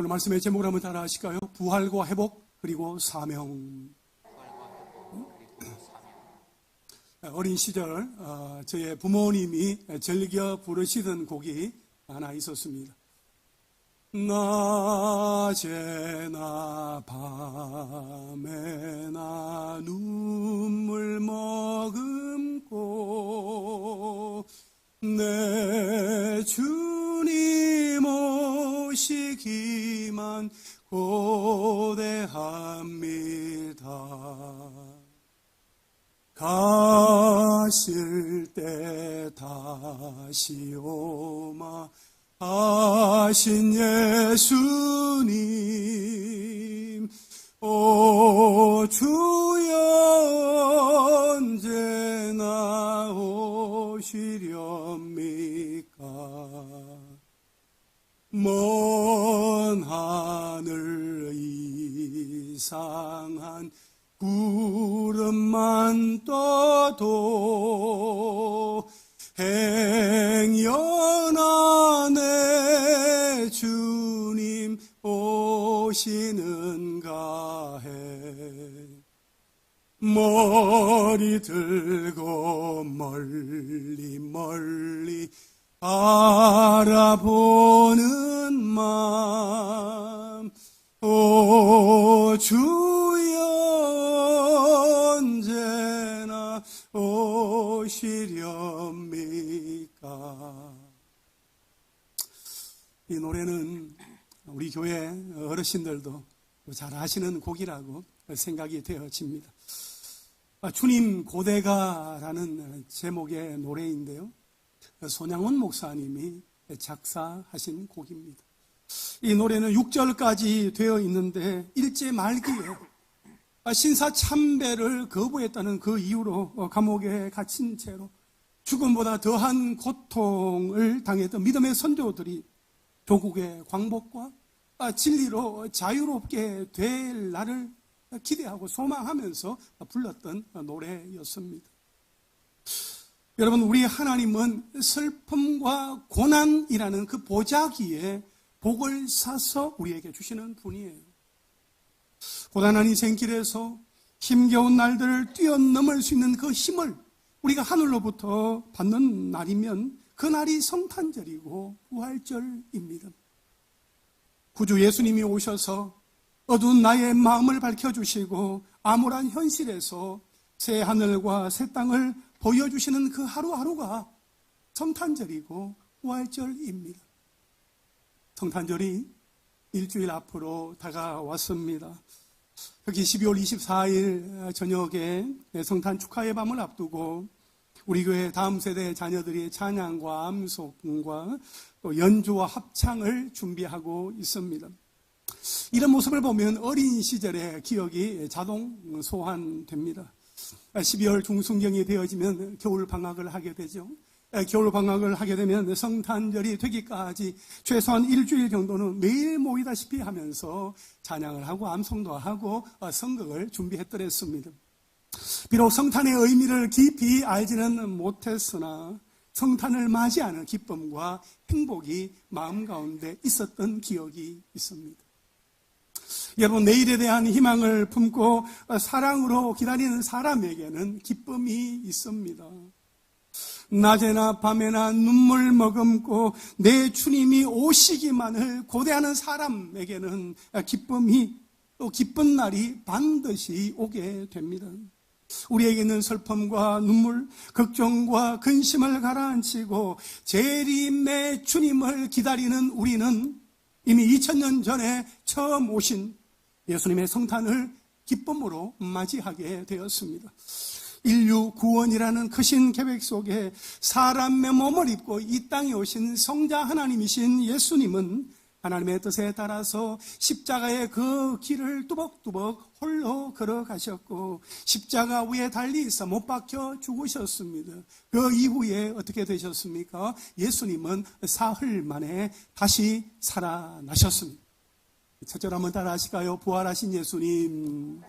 오늘 말씀의 제목을 한번 따라 하실까요? 부활과 회복 그리고 사명. 어린 시절 저의 부모님이 즐겨 부르시던 곡이 하나 있었습니다. 낮에나 밤에나 눈물 머금고 내 주님 오시기만 고대합니다. 가실 때 다시 오마 하신 예수님, 오 주여 언제나 오시렵니까? 먼 하늘 이상한 구름만 떠도 행여나 내 주님 오시는가 해. 머리 들고 멀리 멀리 바라보는 마음, 오 주여 언제나 오시렵니까? 이 노래는 우리 교회 어르신들도 잘 아시는 곡이라고 생각이 되어집니다. 주님 고대가라는 제목의 노래인데요, 손양원 목사님이 작사하신 곡입니다. 이 노래는 6절까지 되어 있는데 일제 말기에 신사참배를 거부했다는 그 이유로 감옥에 갇힌 채로 죽음보다 더한 고통을 당했던 믿음의 선조들이 조국의 광복과 진리로 자유롭게 될 날을 기대하고 소망하면서 불렀던 노래였습니다. 여러분, 우리 하나님은 슬픔과 고난이라는 그 보자기에 복을 사서 우리에게 주시는 분이에요. 고단한 인생길에서 힘겨운 날들을 뛰어넘을 수 있는 그 힘을 우리가 하늘로부터 받는 날이면 그 날이 성탄절이고 부활절입니다. 구주 예수님이 오셔서 어두운 나의 마음을 밝혀주시고 암울한 현실에서 새 하늘과 새 땅을 보여주시는 그 하루하루가 성탄절이고 부활절입니다. 성탄절이 일주일 앞으로 다가왔습니다. 특히 12월 24일 저녁에 성탄 축하의 밤을 앞두고 우리 교회 다음 세대 자녀들이 찬양과 암송과 또 연주와 합창을 준비하고 있습니다. 이런 모습을 보면 어린 시절의 기억이 자동 소환됩니다. 12월 중순경이 되어지면 겨울 방학을 하게 되죠. 겨울 방학을 하게 되면 성탄절이 되기까지 최소한 일주일 정도는 매일 모이다시피 하면서 찬양을 하고 암송도 하고 성극을 준비했더랬습니다. 비록 성탄의 의미를 깊이 알지는 못했으나 성탄을 맞이하는 기쁨과 행복이 마음 가운데 있었던 기억이 있습니다. 여러분, 내일에 대한 희망을 품고 사랑으로 기다리는 사람에게는 기쁨이 있습니다. 낮에나 밤에나 눈물 머금고 내 주님이 오시기만을 고대하는 사람에게는 기쁨이, 또 기쁜 날이 반드시 오게 됩니다. 우리에게는 슬픔과 눈물, 걱정과 근심을 가라앉히고 재림의 주님을 기다리는 우리는 이미 2000년 전에 처음 오신 예수님의 성탄을 기쁨으로 맞이하게 되었습니다. 인류 구원이라는 크신 계획 속에 사람의 몸을 입고 이 땅에 오신 성자 하나님이신 예수님은 하나님의 뜻에 따라서 십자가의 그 길을 뚜벅뚜벅 홀로 걸어가셨고 십자가 위에 달리 있어 못 박혀 죽으셨습니다. 그 이후에 어떻게 되셨습니까? 예수님은 사흘 만에 다시 살아나셨습니다. 첫절 한번 따라 하실까요? 부활하신 예수님.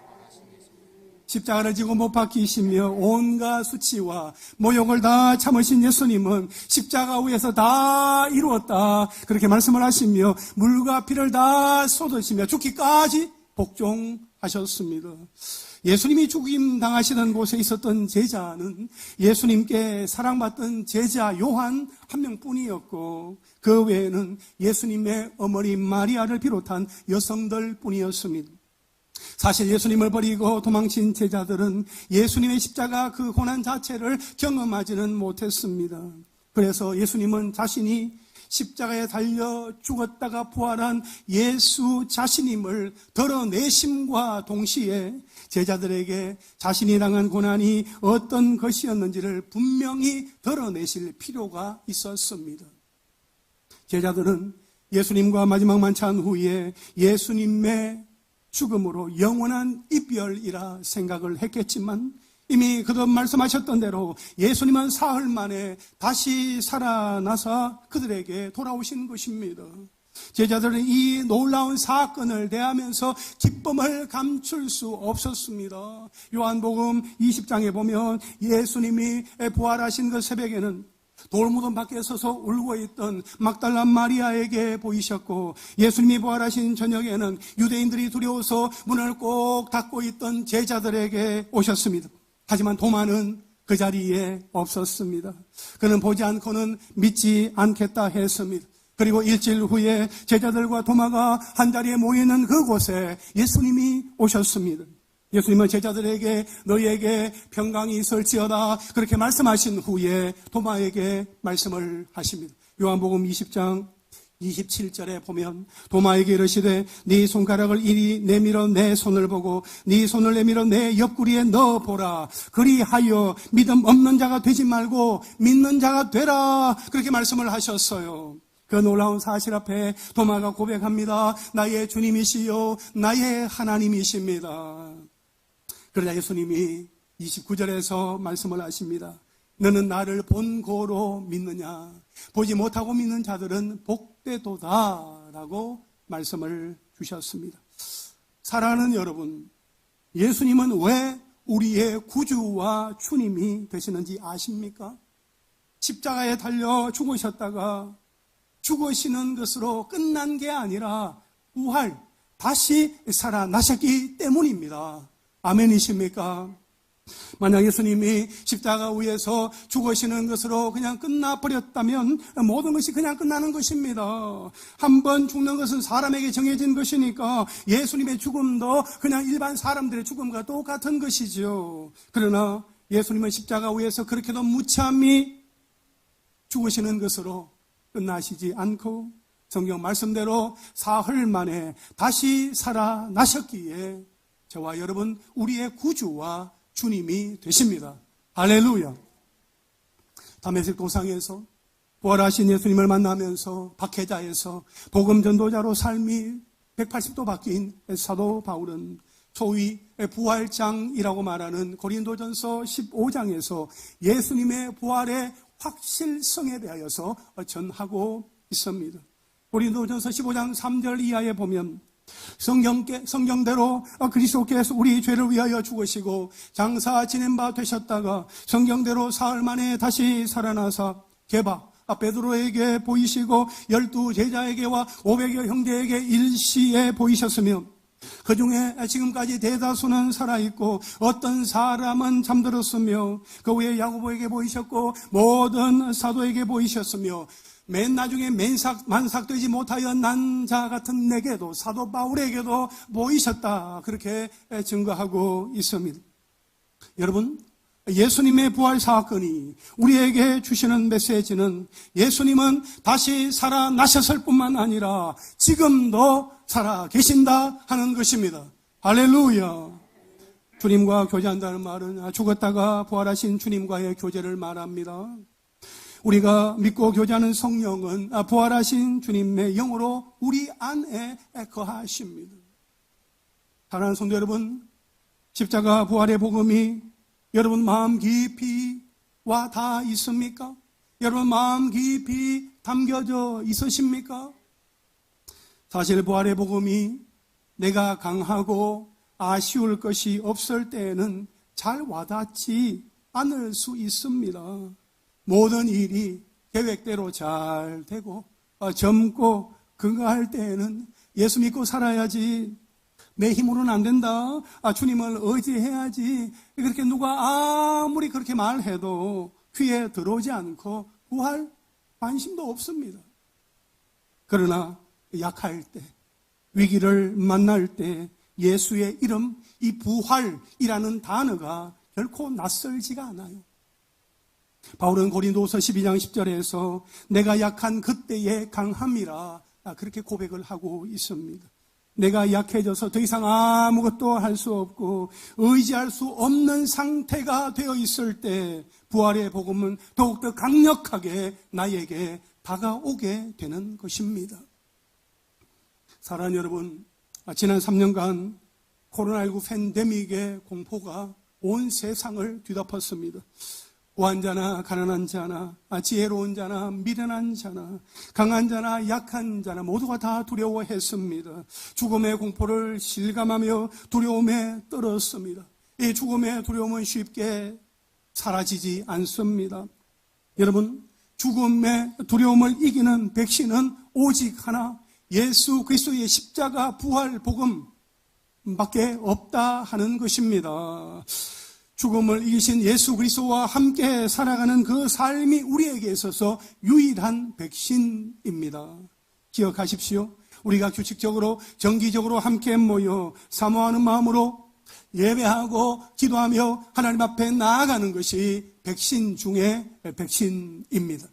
십자가를 지고 못 박히시며 온갖 수치와 모욕을 다 참으신 예수님은 십자가 위에서 다 이루었다 그렇게 말씀을 하시며 물과 피를 다 쏟으시며 죽기까지 복종하셨습니다. 예수님이 죽임 당하시던 곳에 있었던 제자는 예수님께 사랑받던 제자 요한 한 명뿐이었고 그 외에는 예수님의 어머니 마리아를 비롯한 여성들 뿐이었습니다. 사실 예수님을 버리고 도망친 제자들은 예수님의 십자가 그 고난 자체를 경험하지는 못했습니다. 그래서 예수님은 자신이 십자가에 달려 죽었다가 부활한 예수 자신임을 드러내심과 동시에 제자들에게 자신이 당한 고난이 어떤 것이었는지를 분명히 드러내실 필요가 있었습니다. 제자들은 예수님과 마지막 만찬 후에 예수님의 죽음으로 영원한 이별이라 생각을 했겠지만 이미 그도 말씀하셨던 대로 예수님은 사흘 만에 다시 살아나서 그들에게 돌아오신 것입니다. 제자들은 이 놀라운 사건을 대하면서 기쁨을 감출 수 없었습니다. 요한복음 20장에 보면 예수님이 부활하신 그 새벽에는 돌무덤 밖에 서서 울고 있던 막달라 마리아에게 보이셨고 예수님이 부활하신 저녁에는 유대인들이 두려워서 문을 꼭 닫고 있던 제자들에게 오셨습니다. 하지만 도마는 그 자리에 없었습니다. 그는 보지 않고는 믿지 않겠다 했습니다. 그리고 일주일 후에 제자들과 도마가 한자리에 모이는 그곳에 예수님이 오셨습니다. 예수님은 제자들에게 너희에게 평강이 있을지어다 그렇게 말씀하신 후에 도마에게 말씀을 하십니다. 요한복음 20장 27절에 보면 도마에게 이르시되 네 손가락을 이리 내밀어 내 손을 보고 네 손을 내밀어 내 옆구리에 넣어보라. 그리하여 믿음 없는 자가 되지 말고 믿는 자가 되라. 그렇게 말씀을 하셨어요. 그 놀라운 사실 앞에 도마가 고백합니다. 나의 주님이시요 나의 하나님이십니다. 그러자 예수님이 29절에서 말씀을 하십니다. 너는 나를 본고로 믿느냐? 보지 못하고 믿는 자들은 복되도다 라고 말씀을 주셨습니다. 사랑하는 여러분, 예수님은 왜 우리의 구주와 주님이 되시는지 아십니까? 십자가에 달려 죽으셨다가 죽으시는 것으로 끝난 게 아니라 부활, 다시 살아나셨기 때문입니다. 아멘이십니까? 만약 예수님이 십자가 위에서 죽으시는 것으로 그냥 끝나버렸다면 모든 것이 그냥 끝나는 것입니다. 한번 죽는 것은 사람에게 정해진 것이니까 예수님의 죽음도 그냥 일반 사람들의 죽음과 똑같은 것이죠. 그러나 예수님은 십자가 위에서 그렇게도 무참히 죽으시는 것으로 끝나시지 않고 성경 말씀대로 사흘 만에 다시 살아나셨기에 저와 여러분 우리의 구주와 주님이 되십니다. 할렐루야. 다메섹 도상에서 부활하신 예수님을 만나면서 박해자에서 복음 전도자로 삶이 180도 바뀐 사도 바울은 소위 부활장이라고 말하는 고린도전서 15장에서 예수님의 부활의 확실성에 대하여서 전하고 있습니다. 고린도전서 15장 3절 이하에 보면 성경대로 그리스도께서 우리 죄를 위하여 죽으시고 장사 지낸 바 되셨다가 성경대로 사흘 만에 다시 살아나사 게바 베드로에게 보이시고 12 제자에게와 500여 형제에게 일시에 보이셨으며 그 중에 지금까지 대다수는 살아있고 어떤 사람은 잠들었으며 그 후에 야고보에게 보이셨고 모든 사도에게 보이셨으며 맨 나중에 만삭되지 못하여 난 자 같은 내게도 사도 바울에게도 보이셨다 그렇게 증거하고 있습니다. 여러분 예수님의 부활 사건이 우리에게 주시는 메시지는 예수님은 다시 살아나셨을 뿐만 아니라 지금도 살아계신다 하는 것입니다. 할렐루야. 주님과 교제한다는 말은 죽었다가 부활하신 주님과의 교제를 말합니다. 우리가 믿고 교제하는 성령은 부활하신 주님의 영으로 우리 안에 거하십니다. 사랑하는 성도 여러분, 십자가 부활의 복음이 여러분 마음 깊이 와 닿아 있습니까? 여러분 마음 깊이 담겨져 있으십니까? 사실 부활의 복음이 내가 강하고 아쉬울 것이 없을 때에는 잘 와닿지 않을 수 있습니다. 모든 일이 계획대로 잘 되고 젊고 건강할 때에는 예수 믿고 살아야지, 내 힘으로는 안 된다, 주님을 의지해야지, 그렇게 누가 아무리 그렇게 말해도 귀에 들어오지 않고 구할 관심도 없습니다. 그러나 약할 때, 위기를 만날 때 예수의 이름, 이 부활이라는 단어가 결코 낯설지가 않아요. 바울은 고린도서 12장 10절에서 내가 약한 그때의 강함이라 그렇게 고백을 하고 있습니다. 내가 약해져서 더 이상 아무것도 할 수 없고 의지할 수 없는 상태가 되어 있을 때 부활의 복음은 더욱더 강력하게 나에게 다가오게 되는 것입니다. 사랑하는 여러분, 지난 3년간 코로나19 팬데믹의 공포가 온 세상을 뒤덮었습니다. 고한 자나 가난한 자나 지혜로운 자나 미련한 자나 강한 자나 약한 자나 모두가 다 두려워했습니다. 죽음의 공포를 실감하며 두려움에 떨었습니다. 이 죽음의 두려움은 쉽게 사라지지 않습니다. 여러분, 죽음의 두려움을 이기는 백신은 오직 하나, 예수 그리스도의 십자가 부활 복음밖에 없다 하는 것입니다. 죽음을 이기신 예수 그리스도와 함께 살아가는 그 삶이 우리에게 있어서 유일한 백신입니다. 기억하십시오. 우리가 규칙적으로 정기적으로 함께 모여 사모하는 마음으로 예배하고 기도하며 하나님 앞에 나아가는 것이 백신 중에 백신입니다.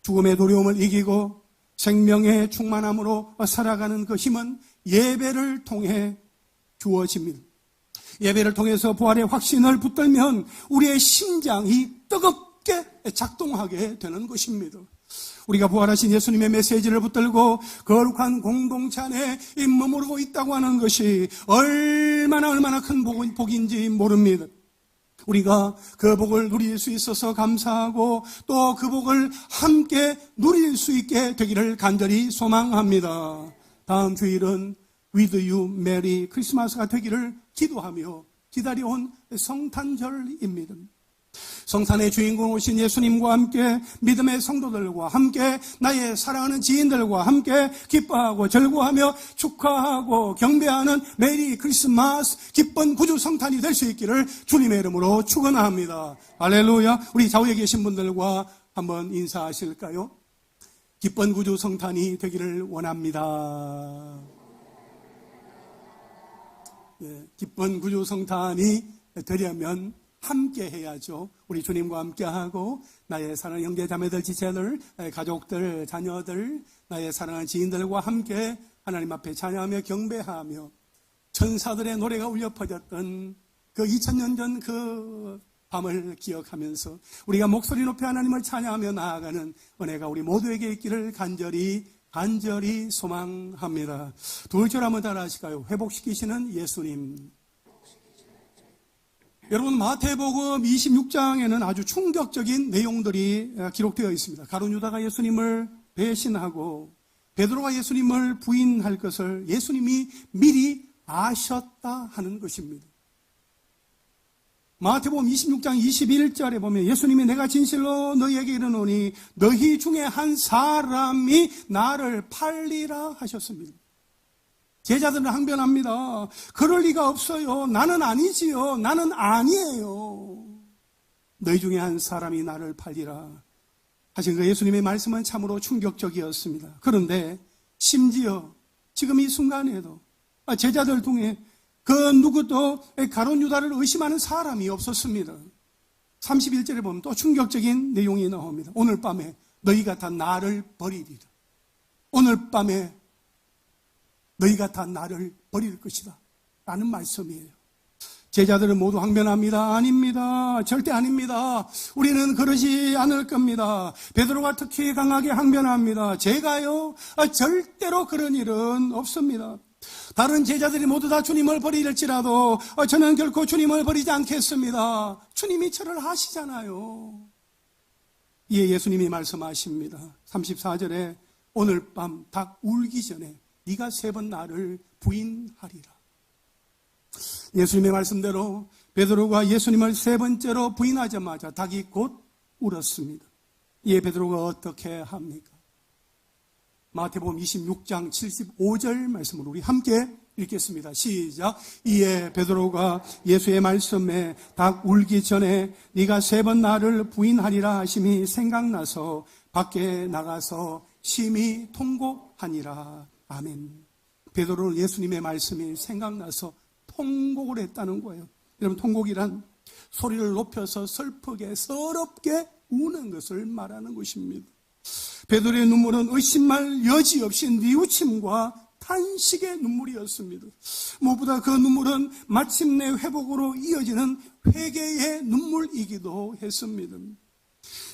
죽음의 두려움을 이기고 생명의 충만함으로 살아가는 그 힘은 예배를 통해 주어집니다. 예배를 통해서 부활의 확신을 붙들면 우리의 심장이 뜨겁게 작동하게 되는 것입니다. 우리가 부활하신 예수님의 메시지를 붙들고 거룩한 공동체 안에 머무르고 있다고 하는 것이 얼마나 큰 복인지 모릅니다. 우리가 그 복을 누릴 수 있어서 감사하고 또 그 복을 함께 누릴 수 있게 되기를 간절히 소망합니다. 다음 주일은 With You 메리 크리스마스가 되기를 기도하며 기다려온 성탄절입니다. 성탄의 주인공 오신 예수님과 함께 믿음의 성도들과 함께 나의 사랑하는 지인들과 함께 기뻐하고 절구하며 축하하고 경배하는 메리 크리스마스 기쁜 구주 성탄이 될 수 있기를 주님의 이름으로 축원합니다. 할렐루야. 우리 좌우에 계신 분들과 한번 인사하실까요? 기쁜 구주 성탄이 되기를 원합니다. 기쁜 구주 성탄이 되려면 함께 해야죠. 우리 주님과 함께하고 나의 사랑하는 형제 자매들, 지체들, 가족들, 자녀들, 나의 사랑하는 지인들과 함께 하나님 앞에 찬양하며 경배하며 천사들의 노래가 울려 퍼졌던 그 2000년 전 그 밤을 기억하면서 우리가 목소리 높이 하나님을 찬양하며 나아가는 은혜가 우리 모두에게 있기를 간절히 소망합니다. 두 절 한번 따라 하실까요? 회복시키시는 예수님. 여러분, 마태복음 26장에는 아주 충격적인 내용들이 기록되어 있습니다. 가룟 유다가 예수님을 배신하고 베드로가 예수님을 부인할 것을 예수님이 미리 아셨다 하는 것입니다. 마태복음 26장 21절에 보면 예수님이 내가 진실로 너희에게 이르노니 너희 중에 한 사람이 나를 팔리라 하셨습니다. 제자들은 항변합니다. 그럴 리가 없어요. 나는 아니지요. 나는 아니에요. 너희 중에 한 사람이 나를 팔리라 하신 그 예수님의 말씀은 참으로 충격적이었습니다. 그런데 심지어 지금 이 순간에도 제자들 중에 그 누구도 가룟 유다를 의심하는 사람이 없었습니다. 31절에 보면 또 충격적인 내용이 나옵니다. 오늘 밤에 너희가 다 나를 버리리라. 오늘 밤에 너희가 다 나를 버릴 것이다 라는 말씀이에요. 제자들은 모두 항변합니다. 아닙니다. 절대 아닙니다. 우리는 그러지 않을 겁니다. 베드로가 특히 강하게 항변합니다. 제가요? 절대로 그런 일은 없습니다. 다른 제자들이 모두 다 주님을 버릴지라도 저는 결코 주님을 버리지 않겠습니다. 주님이 저를 아시잖아요. 이에 예수님이 말씀하십니다. 34절에 오늘 밤 닭 울기 전에 네가 3번 나를 부인하리라. 예수님의 말씀대로 베드로가 예수님을 세 번째로 부인하자마자 닭이 곧 울었습니다. 이에 베드로가 어떻게 합니까? 마태복음 26장 75절 말씀을 우리 함께 읽겠습니다. 시작. 이에 베드로가 예수의 말씀에 닭 울기 전에 네가 세 번 나를 부인하리라 하심이 생각나서 밖에 나가서 심히 통곡하니라. 아멘. 베드로는 예수님의 말씀이 생각나서 통곡을 했다는 거예요. 여러분, 통곡이란 소리를 높여서 슬프게 서럽게 우는 것을 말하는 것입니다. 베드로의 눈물은 의심할 여지 없이 뉘우침과 탄식의 눈물이었습니다. 무엇보다 그 눈물은 마침내 회복으로 이어지는 회개의 눈물이기도 했습니다.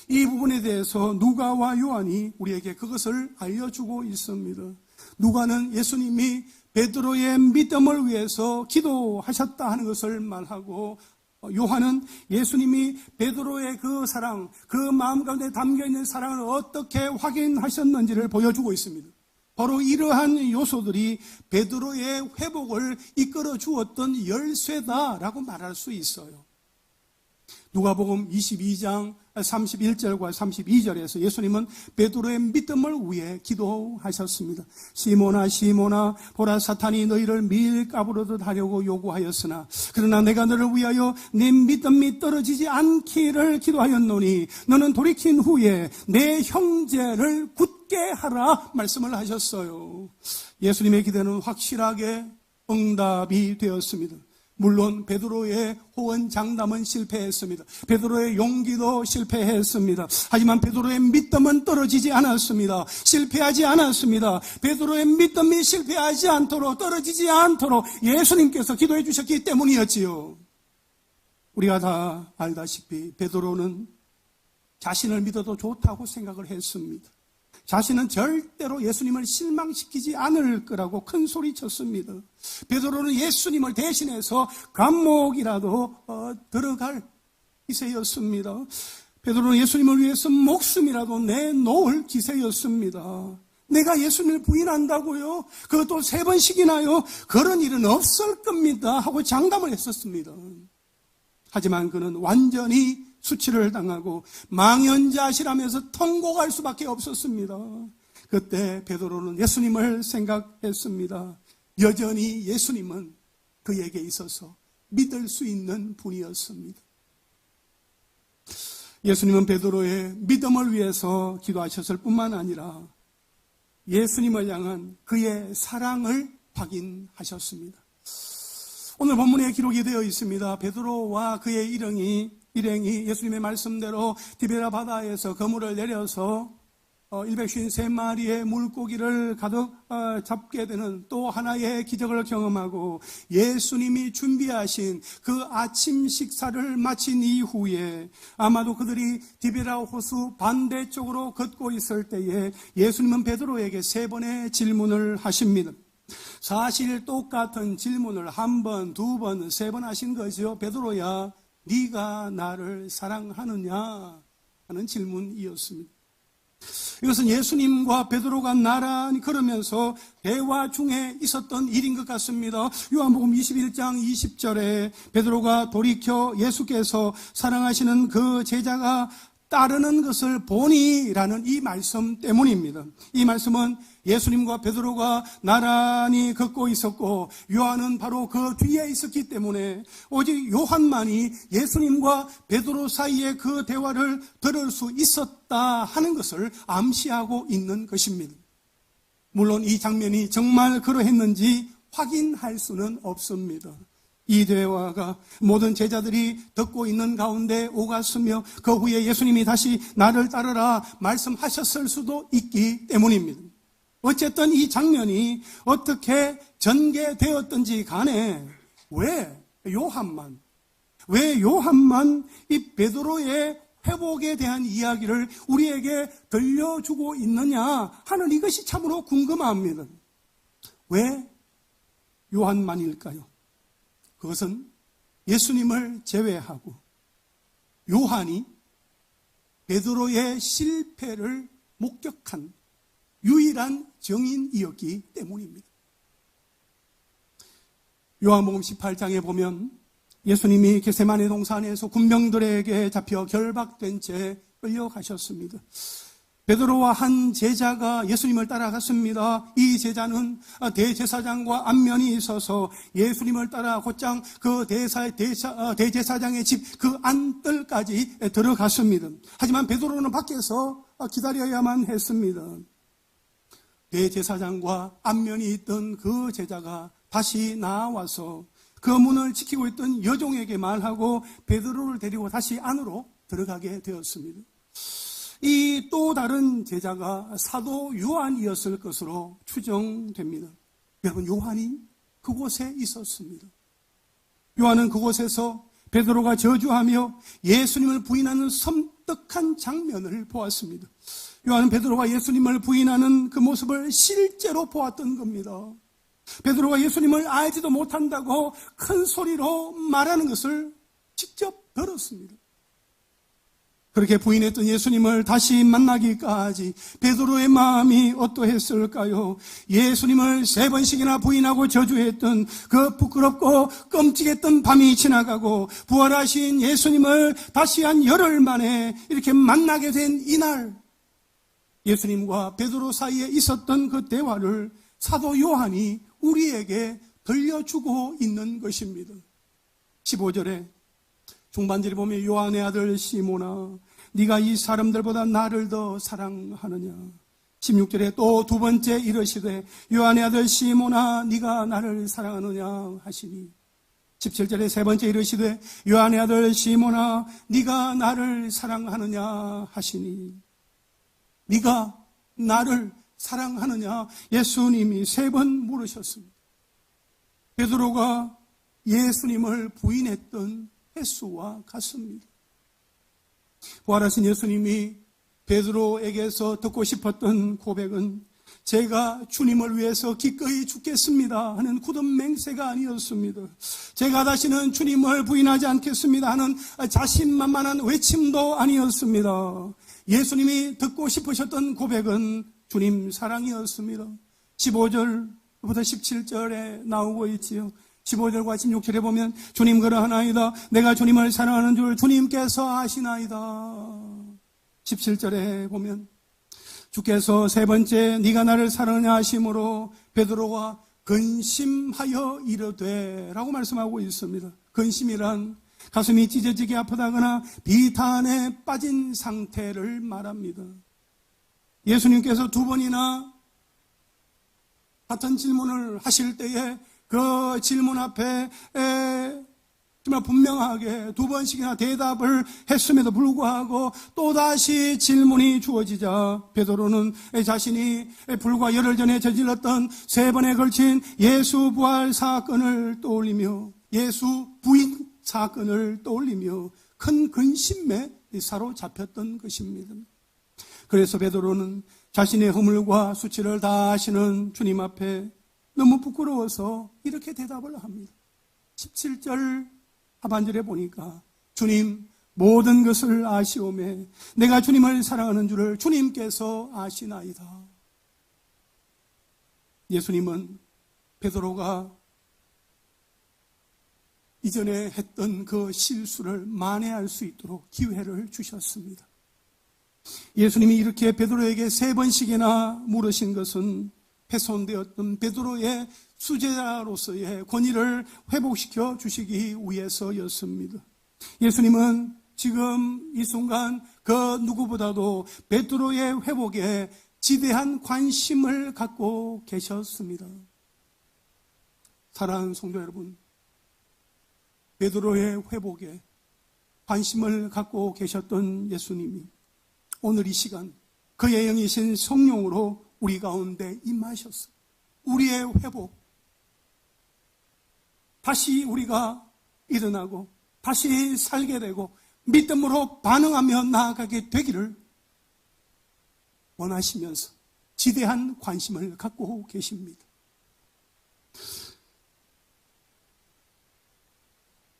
이 부분에 대해서 누가와 요한이 우리에게 그것을 알려주고 있습니다. 누가는 예수님이 베드로의 믿음을 위해서 기도하셨다 하는 것을 말하고, 요한은 예수님이 베드로의 그 사랑, 그 마음 가운데 담겨있는 사랑을 어떻게 확인하셨는지를 보여주고 있습니다. 바로 이러한 요소들이 베드로의 회복을 이끌어 주었던 열쇠다라고 말할 수 있어요. 누가복음 22장 31절과 32절에서 예수님은 베드로의 믿음을 위해 기도하셨습니다. 시몬아 시몬아 보라 사탄이 너희를 밀가부르듯 하려고 요구하였으나 그러나 내가 너를 위하여 네 믿음이 떨어지지 않기를 기도하였노니 너는 돌이킨 후에 내 형제를 굳게 하라 말씀을 하셨어요. 예수님의 기도는 확실하게 응답이 되었습니다. 물론 베드로의 호언장담은 실패했습니다. 베드로의 용기도 실패했습니다. 하지만 베드로의 믿음은 떨어지지 않았습니다. 실패하지 않았습니다. 베드로의 믿음이 실패하지 않도록, 떨어지지 않도록 예수님께서 기도해 주셨기 때문이었지요. 우리가 다 알다시피 베드로는 자신을 믿어도 좋다고 생각을 했습니다. 자신은 절대로 예수님을 실망시키지 않을 거라고 큰 소리 쳤습니다. 베드로는 예수님을 대신해서 감옥이라도 들어갈 기세였습니다. 베드로는 예수님을 위해서 목숨이라도 내놓을 기세였습니다. 내가 예수님을 부인한다고요? 그것도 3번씩이나요? 그런 일은 없을 겁니다 하고 장담을 했었습니다. 하지만 그는 완전히 수치를 당하고 망연자실하면서 통곡할 수밖에 없었습니다. 그때 베드로는 예수님을 생각했습니다. 여전히 예수님은 그에게 있어서 믿을 수 있는 분이었습니다. 예수님은 베드로의 믿음을 위해서 기도하셨을 뿐만 아니라 예수님을 향한 그의 사랑을 확인하셨습니다. 오늘 본문에 기록이 되어 있습니다. 베드로와 그의 일행이 예수님의 말씀대로 디베라 바다에서 그물을 내려서 153마리의 물고기를 가득 잡게 되는 또 하나의 기적을 경험하고 예수님이 준비하신 그 아침 식사를 마친 이후에 아마도 그들이 디베라 호수 반대쪽으로 걷고 있을 때에 예수님은 베드로에게 3번의 질문을 하십니다. 사실 똑같은 질문을 1번, 2번, 3번 하신 거죠. 베드로야, 네가 나를 사랑하느냐 하는 질문이었습니다. 이것은 예수님과 베드로가 나란히 걸으면서 대화 중에 있었던 일인 것 같습니다. 요한복음 21장 20절에 베드로가 돌이켜 예수께서 사랑하시는 그 제자가 따르는 것을 보니라는 이 말씀 때문입니다. 이 말씀은 예수님과 베드로가 나란히 걷고 있었고 요한은 바로 그 뒤에 있었기 때문에 오직 요한만이 예수님과 베드로 사이의 그 대화를 들을 수 있었다 하는 것을 암시하고 있는 것입니다. 물론 이 장면이 정말 그러했는지 확인할 수는 없습니다. 이 대화가 모든 제자들이 듣고 있는 가운데 오갔으며 그 후에 예수님이 다시 나를 따르라 말씀하셨을 수도 있기 때문입니다. 어쨌든 이 장면이 어떻게 전개되었든지 간에 왜 요한만 이 베드로의 회복에 대한 이야기를 우리에게 들려주고 있느냐 하는 이것이 참으로 궁금합니다. 왜 요한만일까요? 그것은 예수님을 제외하고 요한이 베드로의 실패를 목격한 유일한 증인이었기 때문입니다. 요한복음 18장에 보면 예수님이 겟세마네 동산에서 군병들에게 잡혀 결박된 채 끌려가셨습니다. 베드로와 한 제자가 예수님을 따라갔습니다. 이 제자는 대제사장과 안면이 있어서 예수님을 따라 곧장 그 대제사장의 집 그 안뜰까지 들어갔습니다. 하지만 베드로는 밖에서 기다려야만 했습니다. 대제사장과 안면이 있던 그 제자가 다시 나와서 그 문을 지키고 있던 여종에게 말하고 베드로를 데리고 다시 안으로 들어가게 되었습니다. 이 또 다른 제자가 사도 요한이었을 것으로 추정됩니다. 여러분, 요한이 그곳에 있었습니다. 요한은 그곳에서 베드로가 저주하며 예수님을 부인하는 섬뜩한 장면을 보았습니다. 요한은 베드로가 예수님을 부인하는 그 모습을 실제로 보았던 겁니다. 베드로가 예수님을 알지도 못한다고 큰 소리로 말하는 것을 직접 들었습니다. 그렇게 부인했던 예수님을 다시 만나기까지 베드로의 마음이 어떠했을까요? 예수님을 3번씩이나 부인하고 저주했던 그 부끄럽고 끔찍했던 밤이 지나가고 부활하신 예수님을 다시 한 열흘 만에 이렇게 만나게 된 이날, 예수님과 베드로 사이에 있었던 그 대화를 사도 요한이 우리에게 들려주고 있는 것입니다. 15절에 중반절에 보면 요한의 아들 시몬아, 네가 이 사람들보다 나를 더 사랑하느냐. 16절에 또 두 번째 이르시되 요한의 아들 시몬아, 네가 나를 사랑하느냐 하시니. 17절에 세 번째 이르시되 요한의 아들 시몬아, 네가 나를 사랑하느냐 하시니. 네가 나를 사랑하느냐? 예수님이 3번 물으셨습니다. 베드로가 예수님을 부인했던 횟수와 같습니다. 부활하신 예수님이 베드로에게서 듣고 싶었던 고백은 제가 주님을 위해서 기꺼이 죽겠습니다 하는 굳은 맹세가 아니었습니다. 제가 다시는 주님을 부인하지 않겠습니다 하는 자신만만한 외침도 아니었습니다. 예수님이 듣고 싶으셨던 고백은 주님 사랑이었습니다. 15절부터 17절에 나오고 있지요. 15절과 16절에 보면 주님 그러하나이다. 내가 주님을 사랑하는 줄 주님께서 아시나이다. 17절에 보면 주께서 3번째 네가 나를 사랑하냐 하심으로 베드로가 근심하여 이르되 라고 말씀하고 있습니다. 근심이란 가슴이 찢어지게 아프다거나 비탄에 빠진 상태를 말합니다. 예수님께서 2번이나 같은 질문을 하실 때에 그 질문 앞에 정말 분명하게 2번씩이나 대답을 했음에도 불구하고 또다시 질문이 주어지자 베드로는 자신이 불과 열흘 전에 저질렀던 3번에 걸친 예수 부활 사건을 떠올리며 예수 부인 사건을 떠올리며 큰 근심에 사로잡혔던 것입니다. 그래서 베드로는 자신의 허물과 수치를 다 아시는 주님 앞에 너무 부끄러워서 이렇게 대답을 합니다. 17절 하반절에 보니까 주님 모든 것을 아시오매 내가 주님을 사랑하는 줄을 주님께서 아시나이다. 예수님은 베드로가 이전에 했던 그 실수를 만회할 수 있도록 기회를 주셨습니다. 예수님이 이렇게 베드로에게 3번씩이나 물으신 것은 훼손되었던 베드로의 수제자로서의 권위를 회복시켜 주시기 위해서였습니다. 예수님은 지금 이 순간 그 누구보다도 베드로의 회복에 지대한 관심을 갖고 계셨습니다. 사랑하는 성도 여러분, 베드로의 회복에 관심을 갖고 계셨던 예수님이 오늘 이 시간 그의 영이신 성령으로 우리 가운데 임하셨습니다. 우리의 회복, 다시 우리가 일어나고 다시 살게 되고 믿음으로 반응하며 나아가게 되기를 원하시면서 지대한 관심을 갖고 계십니다.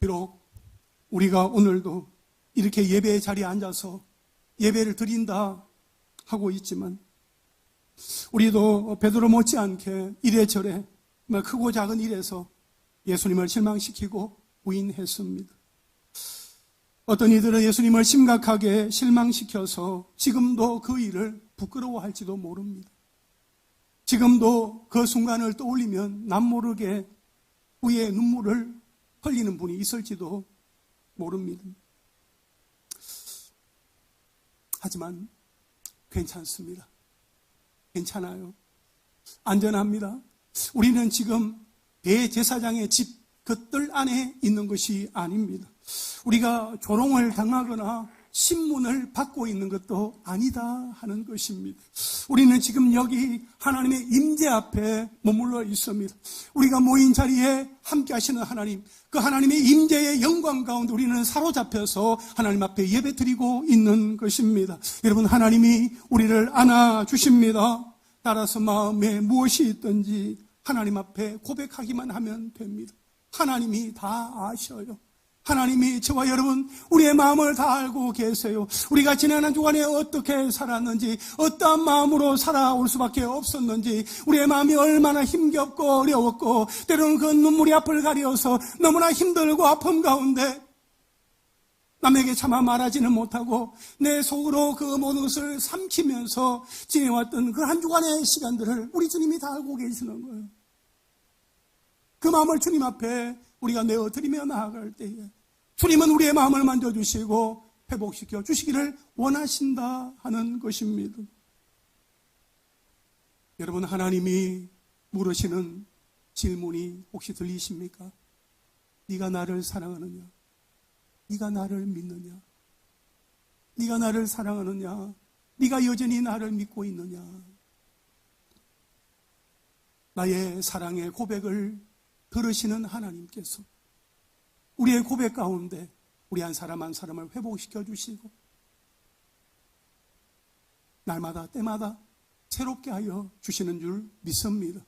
비록 우리가 오늘도 이렇게 예배의 자리에 앉아서 예배를 드린다 하고 있지만 우리도 베드로 못지않게 이래저래 크고 작은 일에서 예수님을 실망시키고 부인했습니다. 어떤 이들은 예수님을 심각하게 실망시켜서 지금도 그 일을 부끄러워할지도 모릅니다. 지금도 그 순간을 떠올리면 남모르게 후에 눈물을 흘리는 분이 있을지도 모릅니다. 하지만 괜찮습니다. 괜찮아요. 안전합니다. 우리는 지금 대제사장의 집 그 뜰 안에 있는 것이 아닙니다. 우리가 조롱을 당하거나 신문을 받고 있는 것도 아니다 하는 것입니다. 우리는 지금 여기 하나님의 임재 앞에 머물러 있습니다. 우리가 모인 자리에 함께 하시는 하나님, 그 하나님의 임재의 영광 가운데 우리는 사로잡혀서 하나님 앞에 예배드리고 있는 것입니다. 여러분, 하나님이 우리를 안아주십니다. 따라서 마음에 무엇이 있든지 하나님 앞에 고백하기만 하면 됩니다. 하나님이 다 아셔요. 하나님이 저와 여러분 우리의 마음을 다 알고 계세요. 우리가 지난 한 주간에 어떻게 살았는지, 어떠한 마음으로 살아올 수밖에 없었는지, 우리의 마음이 얼마나 힘겹고 어려웠고 때로는 그 눈물이 앞을 가려서 너무나 힘들고 아픔 가운데 남에게 차마 말하지는 못하고 내 속으로 그 모든 것을 삼키면서 지내왔던 그 한 주간의 시간들을 우리 주님이 다 알고 계시는 거예요. 그 마음을 주님 앞에 우리가 내어드리며 나아갈 때에 주님은 우리의 마음을 만져주시고 회복시켜 주시기를 원하신다 하는 것입니다. 여러분, 하나님이 물으시는 질문이 혹시 들리십니까? 네가 나를 사랑하느냐? 네가 나를 믿느냐? 네가 나를 사랑하느냐? 네가 여전히 나를 믿고 있느냐? 나의 사랑의 고백을 들으시는 하나님께서 우리의 고백 가운데 우리 한 사람 한 사람을 회복시켜 주시고 날마다 때마다 새롭게 하여 주시는 줄 믿습니다.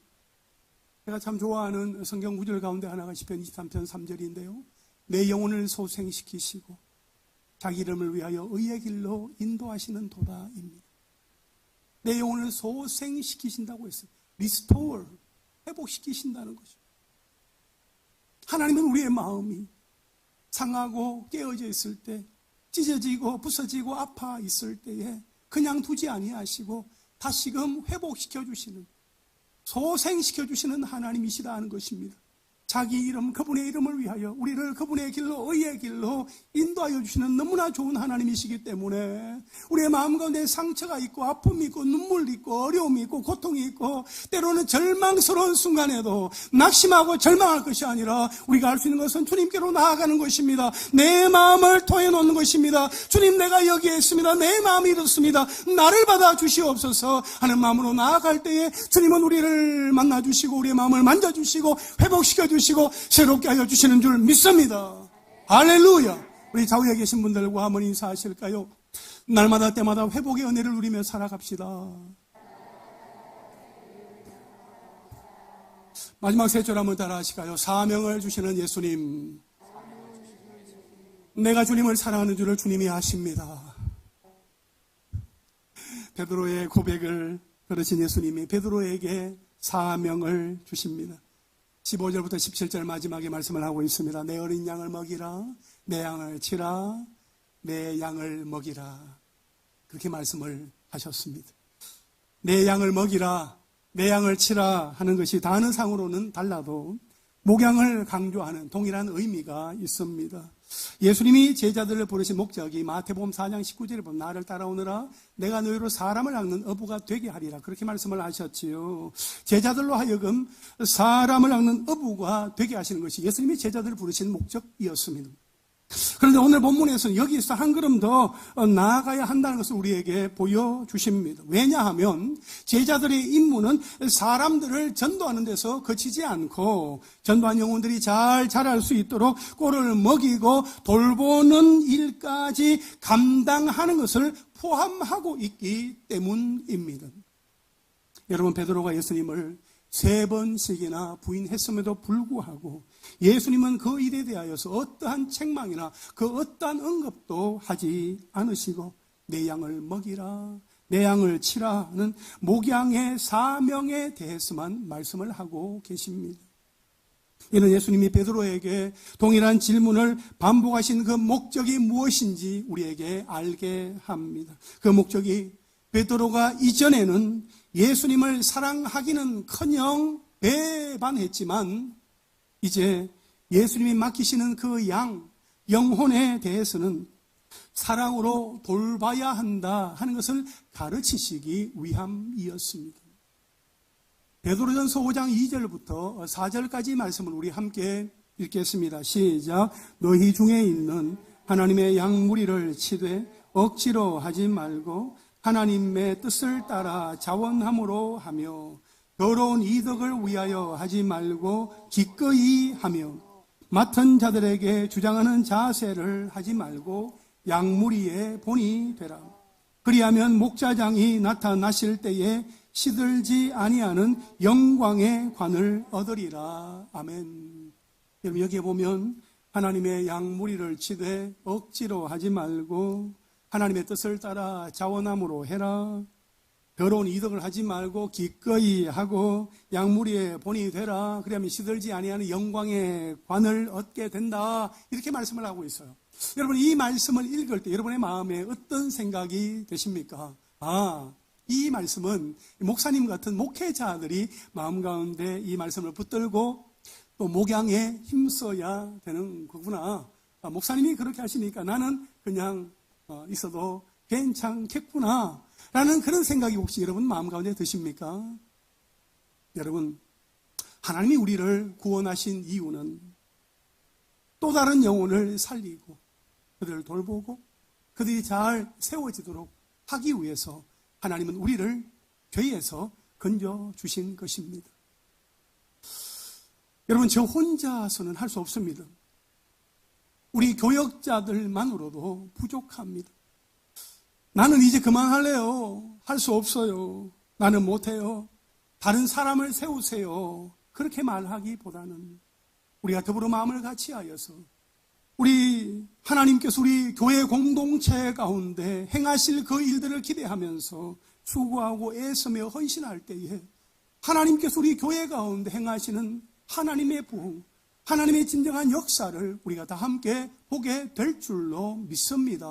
제가 참 좋아하는 성경 구절 가운데 하나가 시편 23편 3절인데요. 내 영혼을 소생시키시고 자기 이름을 위하여 의의 길로 인도하시는 도다입니다. 내 영혼을 소생시키신다고 했어요. 리스토어, 회복시키신다는 것이죠. 하나님은 우리의 마음이 상하고 깨어져 있을 때, 찢어지고 부서지고 아파 있을 때에 그냥 두지 아니하시고 다시금 회복시켜 주시는, 소생시켜 주시는 하나님이시다 하는 것입니다. 자기 이름, 그분의 이름을 위하여 우리를 그분의 길로, 의의 길로 인도하여 주시는 너무나 좋은 하나님이시기 때문에 우리의 마음 가운데 상처가 있고 아픔이 있고 눈물이 있고 어려움이 있고 고통이 있고 때로는 절망스러운 순간에도 낙심하고 절망할 것이 아니라 우리가 할 수 있는 것은 주님께로 나아가는 것입니다. 내 마음을 토해놓는 것입니다. 주님, 내가 여기에 있습니다. 내 마음이 이렇습니다. 나를 받아 주시옵소서 하는 마음으로 나아갈 때에 주님은 우리를 만나주시고 우리의 마음을 만져주시고 회복시켜 주시고 새롭게 하여 주시는 줄 믿습니다. 할렐루야. 우리 좌우에 계신 분들과 한번 인사하실까요? 날마다 때마다 회복의 은혜를 누리며 살아갑시다. 마지막 세 절 한번 따라 하실까요? 사명을 주시는 예수님, 내가 주님을 사랑하는 줄을 주님이 아십니다. 베드로의 고백을 들으신 예수님이 베드로에게 사명을 주십니다. 15절부터 17절 마지막에 말씀을 하고 있습니다. 내 어린 양을 먹이라, 내 양을 치라, 내 양을 먹이라. 그렇게 말씀을 하셨습니다. 내 양을 먹이라, 내 양을 치라 하는 것이 단어상으로는 달라도 목양을 강조하는 동일한 의미가 있습니다. 예수님이 제자들을 부르신 목적이 마태복음 4장 19절에 보면 나를 따라오너라 내가 너희로 사람을 낚는 어부가 되게 하리라 그렇게 말씀을 하셨지요. 제자들로 하여금 사람을 낚는 어부가 되게 하시는 것이 예수님이 제자들을 부르신 목적이었습니다. 그런데 오늘 본문에서는 여기서 한 걸음 더 나아가야 한다는 것을 우리에게 보여주십니다. 왜냐하면 제자들의 임무는 사람들을 전도하는 데서 그치지 않고 전도한 영혼들이 잘 자랄 수 있도록 꼴을 먹이고 돌보는 일까지 감당하는 것을 포함하고 있기 때문입니다. 여러분, 베드로가 예수님을 3번씩이나 부인했음에도 불구하고 예수님은 그 일에 대하여서 어떠한 책망이나 그 어떠한 언급도 하지 않으시고 내 양을 먹이라, 내 양을 치라는 목양의 사명에 대해서만 말씀을 하고 계십니다. 이는 예수님이 베드로에게 동일한 질문을 반복하신 그 목적이 무엇인지 우리에게 알게 합니다. 그 목적이 베드로가 이전에는 예수님을 사랑하기는커녕 배반했지만 이제 예수님이 맡기시는 그 영혼에 대해서는 사랑으로 돌봐야 한다 하는 것을 가르치시기 위함이었습니다. 베드로전서 5장 2절부터 4절까지 말씀을 우리 함께 읽겠습니다. 시작. 너희 중에 있는 하나님의 양무리를 치되 억지로 하지 말고 하나님의 뜻을 따라 자원함으로 하며 더러운 이득을 위하여 하지 말고 기꺼이 하며 맡은 자들에게 주장하는 자세를 하지 말고 양무리의 본이 되라. 그리하면 목자장이 나타나실 때에 시들지 아니하는 영광의 관을 얻으리라. 아멘. 여러분 여기에 보면 하나님의 양무리를 치되 억지로 하지 말고 하나님의 뜻을 따라 자원함으로 해라. 더러운 이득을 하지 말고 기꺼이 하고 양무리의 본이 되라. 그러면 시들지 아니하는 영광의 관을 얻게 된다. 이렇게 말씀을 하고 있어요. 여러분 이 말씀을 읽을 때 여러분의 마음에 어떤 생각이 드십니까? 이 말씀은 목사님 같은 목회자들이 마음 가운데 이 말씀을 붙들고 또 목양에 힘써야 되는 거구나. 목사님이 그렇게 하시니까 나는 그냥 있어도 괜찮겠구나 라는 그런 생각이 혹시 여러분 마음 가운데 드십니까? 여러분 하나님이 우리를 구원하신 이유는 또 다른 영혼을 살리고 그들을 돌보고 그들이 잘 세워지도록 하기 위해서 하나님은 우리를 죄에서 건져주신 것입니다. 여러분 저 혼자서는 할 수 없습니다. 우리 교역자들만으로도 부족합니다. 나는 이제 그만할래요. 할 수 없어요. 나는 못해요. 다른 사람을 세우세요. 그렇게 말하기보다는 우리가 더불어 마음을 같이 하여서 우리 하나님께서 우리 교회 공동체 가운데 행하실 그 일들을 기대하면서 수고하고 애쓰며 헌신할 때에 하나님께서 우리 교회 가운데 행하시는 하나님의 부흥, 하나님의 진정한 역사를 우리가 다 함께 보게 될 줄로 믿습니다.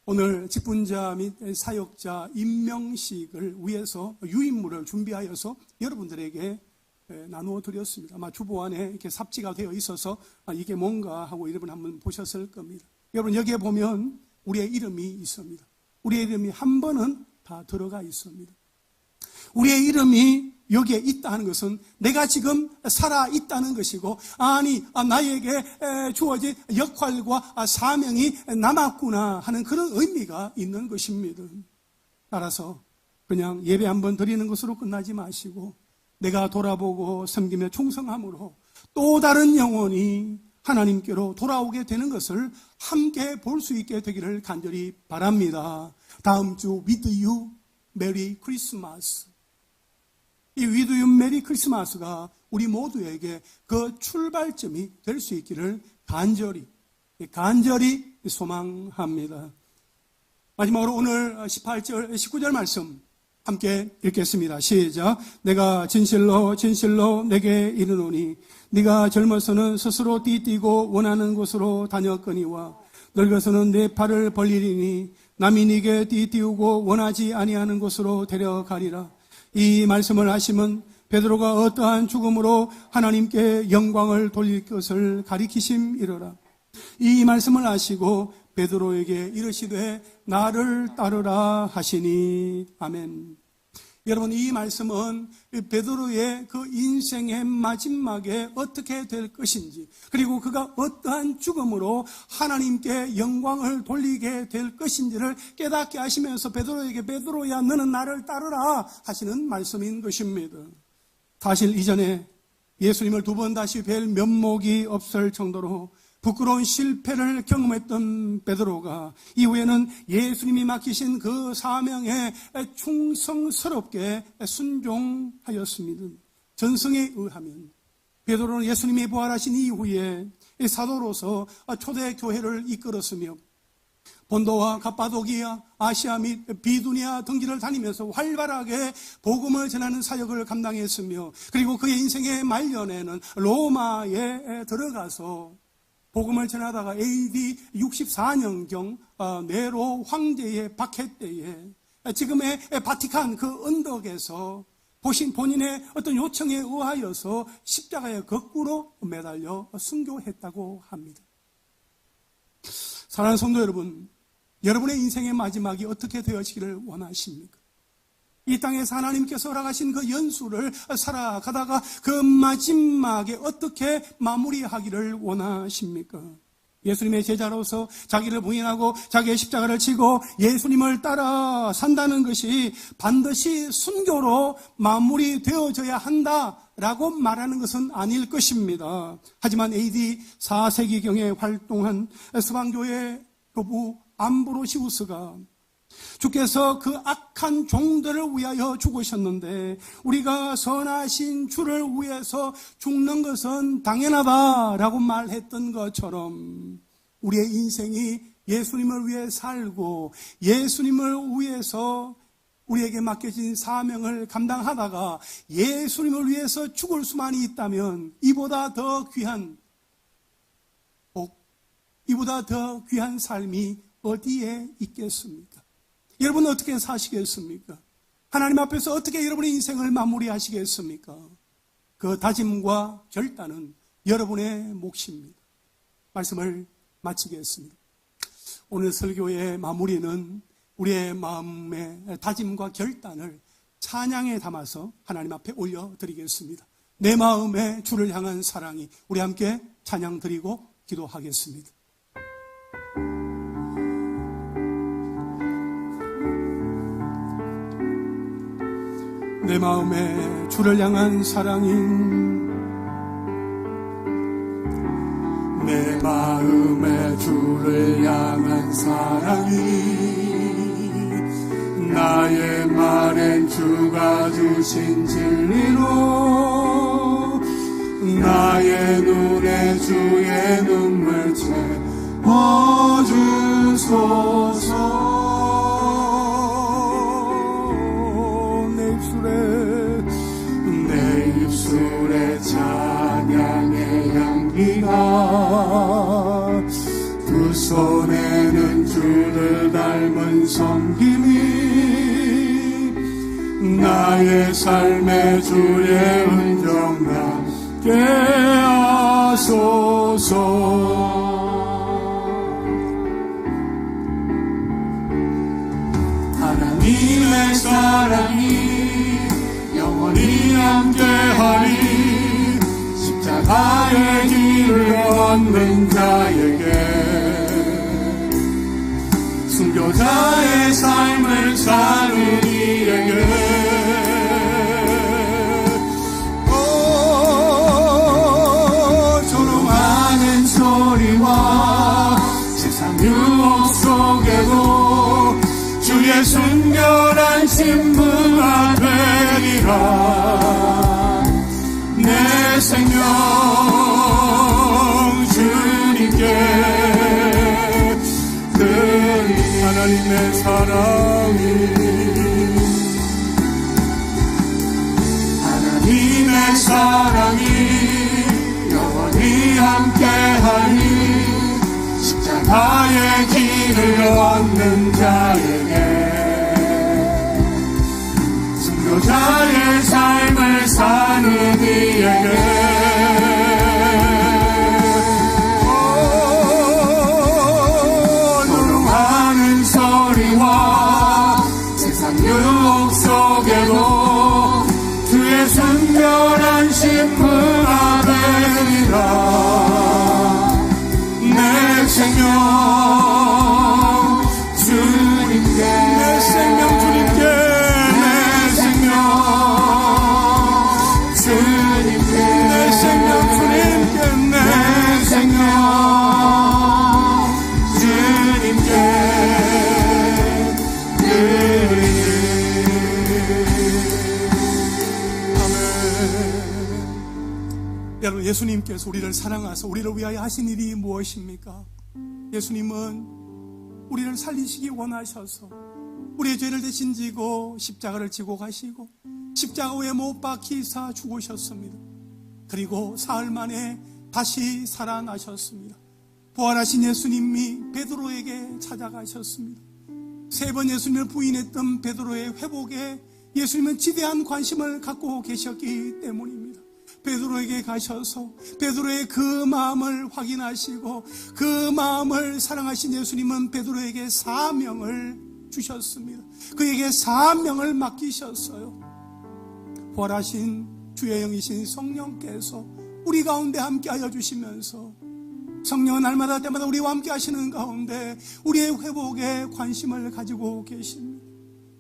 오늘 직분자 및 사역자 임명식을 위해서 유인물을 준비하여서 여러분들에게 나누어 드렸습니다. 아마 주보 안에 이렇게 삽지가 되어 있어서 이게 뭔가 하고 여러분 한번 보셨을 겁니다. 여러분 여기에 보면 우리의 이름이 있습니다. 우리의 이름이 한 번은 다 들어가 있습니다. 우리의 이름이 여기에 있다는 것은 내가 지금 살아있다는 것이고 나에게 주어진 역할과 사명이 남았구나 하는 그런 의미가 있는 것입니다. 따라서 그냥 예배 한번 드리는 것으로 끝나지 마시고 내가 돌아보고 섬기며 충성함으로 또 다른 영혼이 하나님께로 돌아오게 되는 것을 함께 볼 수 있게 되기를 간절히 바랍니다. 다음 주 With You 메리 크리스마스. 이 With You 메리 크리스마스가 우리 모두에게 그 출발점이 될 수 있기를 간절히 소망합니다. 마지막으로 오늘 18절, 19절 말씀 함께 읽겠습니다. 시작. 내가 진실로 내게 이르노니 네가 젊어서는 스스로 띠띠고 원하는 곳으로 다녔거니와 늙어서는 내 팔을 벌리리니 남이 네게 띠띠우고 원하지 아니하는 곳으로 데려가리라. 이 말씀을 하시면 베드로가 어떠한 죽음으로 하나님께 영광을 돌릴 것을 가리키심이로라. 이 말씀을 하시고 베드로에게 이르시되 나를 따르라 하시니. 아멘. 여러분 이 말씀은 베드로의 그 인생의 마지막에 어떻게 될 것인지 그리고 그가 어떠한 죽음으로 하나님께 영광을 돌리게 될 것인지를 깨닫게 하시면서 베드로에게 베드로야 너는 나를 따르라 하시는 말씀인 것입니다. 사실 이전에 예수님을 두 번 다시 뵐 면목이 없을 정도로 부끄러운 실패를 경험했던 베드로가 이후에는 예수님이 맡기신 그 사명에 충성스럽게 순종하였습니다. 전성에 의하면 베드로는 예수님이 부활하신 이후에 사도로서 초대 교회를 이끌었으며 본도와 갑바도기아, 아시아 및 비두니아 등지를 다니면서 활발하게 복음을 전하는 사역을 감당했으며, 그리고 그의 인생의 말년에는 로마에 들어가서 복음을 전하다가 AD 64년경 네로 황제의 박해 때에 지금의 바티칸 그 언덕에서 본인의 어떤 요청에 의하여서 십자가에 거꾸로 매달려 순교했다고 합니다. 사랑하는 성도 여러분, 여러분의 인생의 마지막이 어떻게 되어지기를 원하십니까? 이 땅에서 하나님께서 허락하신 그 연수를 살아가다가 그 마지막에 어떻게 마무리하기를 원하십니까? 예수님의 제자로서 자기를 부인하고 자기의 십자가를 지고 예수님을 따라 산다는 것이 반드시 순교로 마무리되어져야 한다라고 말하는 것은 아닐 것입니다. 하지만 AD 4세기경에 활동한 서방교회 교부 암브로시우스가 주께서 그 악한 종들을 위하여 죽으셨는데 우리가 선하신 주를 위해서 죽는 것은 당연하다라고 말했던 것처럼 우리의 인생이 예수님을 위해 살고 예수님을 위해서 우리에게 맡겨진 사명을 감당하다가 예수님을 위해서 죽을 수만 있다면 이보다 더 귀한 복, 이보다 더 귀한 삶이 어디에 있겠습니까? 여러분은 어떻게 사시겠습니까? 하나님 앞에서 어떻게 여러분의 인생을 마무리하시겠습니까? 그 다짐과 결단은 여러분의 몫입니다. 말씀을 마치겠습니다. 오늘 설교의 마무리는 우리의 마음의 다짐과 결단을 찬양에 담아서 하나님 앞에 올려드리겠습니다. 내 마음에 주를 향한 사랑이, 우리 함께 찬양 드리고 기도하겠습니다. 내 마음에 주를 향한 사랑이, 내 마음에 주를 향한 사랑이, 나의 말엔 주가 주신 진리로 나의 눈에 주의 눈물 채워주소서. 내 입술에 찬양의 향기가, 두 손에는 주를 닮은 섬김이, 나의 삶에 주의 흔적 남게 하소서. 하나님의 사랑이 영원히 함께하리. 십자가의 길을 걷는 자에게, 순교자의 삶을 사는 이에게, 조롱하는 소리와 세상 유혹 속에도 주의 순결한 신부가 되리라. 내 생명 주님께 드리니. 하나님의 사랑이, 하나님의 사랑이 영원히 함께하니, 십자가의 길을 걷는 자에게, 순교자의 삶을 사는 이에게, 조롱하는 소리와 세상 유혹 속에도 주의 순결한 신부가 되리라. 내 생명 주님께, 내 생명 주님께, 내 생명 주님께, 내 생명 주님께, 내 생명 주님께 드리니. 아멘. 여러분, 예수님께서 우리를 사랑하사 우리를 위하여 하신 일이 무엇입니까? 예수님은 우리를 살리시기 원하셔서 우리의 죄를 대신 지고 십자가를 지고 가시고 십자가 위에 못 박히사 죽으셨습니다. 그리고 사흘 만에 다시 살아나셨습니다. 부활하신 예수님이 베드로에게 찾아가셨습니다. 세 번 예수님을 부인했던 베드로의 회복에 예수님은 지대한 관심을 갖고 계셨기 때문입니다. 베드로에게 가셔서 베드로의 그 마음을 확인하시고 그 마음을 사랑하신 예수님은 베드로에게 사명을 주셨습니다. 그에게 사명을 맡기셨어요. 부활하신 주의 영이신 성령께서 우리 가운데 함께하여 주시면서 성령은 날마다 때마다 우리와 함께 하시는 가운데 우리의 회복에 관심을 가지고 계십니다.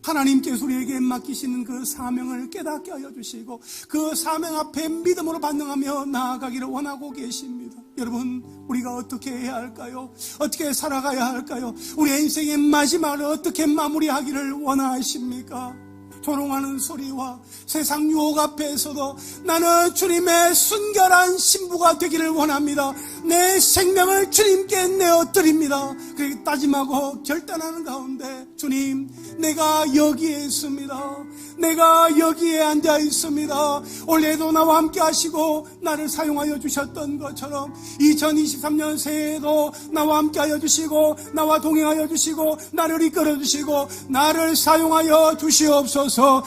하나님께서 우리에게 맡기시는 그 사명을 깨닫게 하여 주시고 그 사명 앞에 믿음으로 반응하며 나아가기를 원하고 계십니다. 여러분, 우리가 어떻게 해야 할까요? 어떻게 살아가야 할까요? 우리의 인생의 마지막을 어떻게 마무리하기를 원하십니까? 조롱하는 소리와 세상 유혹 앞에서도 나는 주님의 순결한 신부가 되기를 원합니다. 내 생명을 주님께 내어드립니다. 그렇게 다짐하고 결단하는 가운데 주님, 내가 여기에 있습니다. 내가 여기에 앉아 있습니다. 올해도 나와 함께 하시고 나를 사용하여 주셨던 것처럼 2023년 새해에도 나와 함께 하여 주시고 나와 동행하여 주시고 나를 이끌어 주시고 나를 사용하여 주시옵소서.